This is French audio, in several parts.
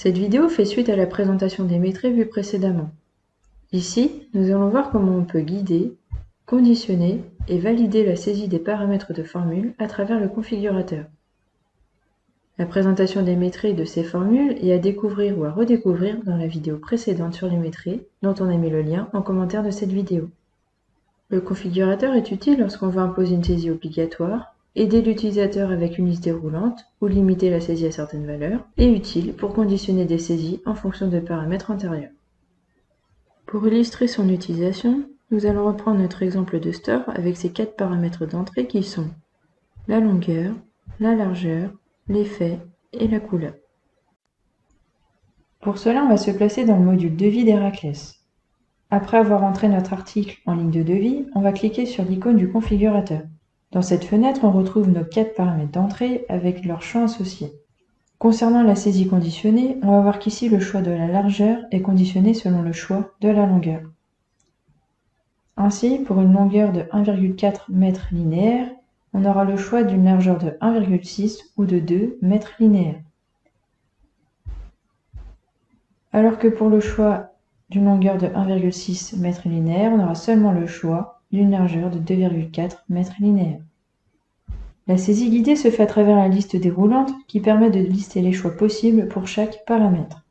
Cette vidéo fait suite à la présentation des métriques vue précédemment. Ici, nous allons voir comment on peut guider, conditionner et valider la saisie des paramètres de formule à travers le configurateur. La présentation des métriques de ces formules est à découvrir ou à redécouvrir dans la vidéo précédente sur les métriques, dont on a mis le lien en commentaire de cette vidéo. Le configurateur est utile lorsqu'on veut imposer une saisie obligatoire, aider l'utilisateur avec une liste déroulante ou limiter la saisie à certaines valeurs, et utile pour conditionner des saisies en fonction de paramètres antérieurs. Pour illustrer son utilisation, nous allons reprendre notre exemple de store avec ses 4 paramètres d'entrée qui sont la longueur, la largeur, l'effet et la couleur. Pour cela, on va se placer dans le module devis d'Heracles. Après avoir entré notre article en ligne de devis, on va cliquer sur l'icône du configurateur. Dans cette fenêtre, on retrouve nos 4 paramètres d'entrée avec leurs champs associés. Concernant la saisie conditionnée, on va voir qu'ici le choix de la largeur est conditionné selon le choix de la longueur. Ainsi, pour une longueur de 1,4 mètres linéaires, on aura le choix d'une largeur de 1,6 ou de 2 mètres linéaires. Alors que pour le choix d'une longueur de 1,6 mètres linéaires, on aura seulement le choix d'une largeur de 2,4 mètres linéaires. La saisie guidée se fait à travers la liste déroulante qui permet de lister les choix possibles pour chaque paramètre.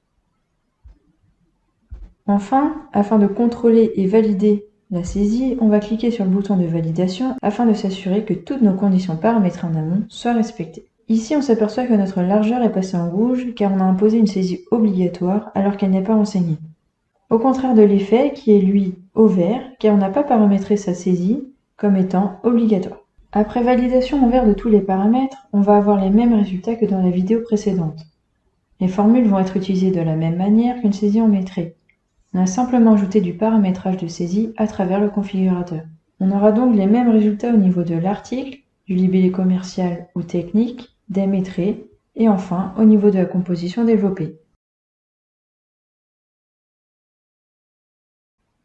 Enfin, afin de contrôler et valider la saisie, on va cliquer sur le bouton de validation afin de s'assurer que toutes nos conditions paramétrées en amont soient respectées. Ici, on s'aperçoit que notre largeur est passée en rouge car on a imposé une saisie obligatoire alors qu'elle n'est pas enseignée. Au contraire de l'effet qui est lui au vert car on n'a pas paramétré sa saisie comme étant obligatoire. Après validation en vert de tous les paramètres, on va avoir les mêmes résultats que dans la vidéo précédente. Les formules vont être utilisées de la même manière qu'une saisie en métrique. On a simplement ajouté du paramétrage de saisie à travers le configurateur. On aura donc les mêmes résultats au niveau de l'article, du libellé commercial ou technique, des métriques, et enfin au niveau de la composition développée.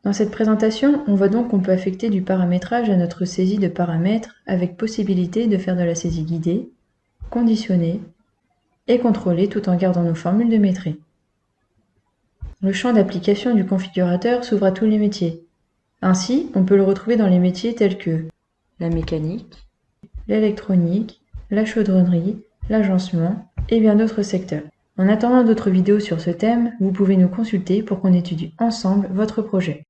Dans cette présentation, on voit donc qu'on peut affecter du paramétrage à notre saisie de paramètres avec possibilité de faire de la saisie guidée, conditionnée et contrôlée tout en gardant nos formules de métrique. Le champ d'application du configurateur s'ouvre à tous les métiers. Ainsi, on peut le retrouver dans les métiers tels que la mécanique, l'électronique, la chaudronnerie, l'agencement et bien d'autres secteurs. En attendant d'autres vidéos sur ce thème, vous pouvez nous consulter pour qu'on étudie ensemble votre projet.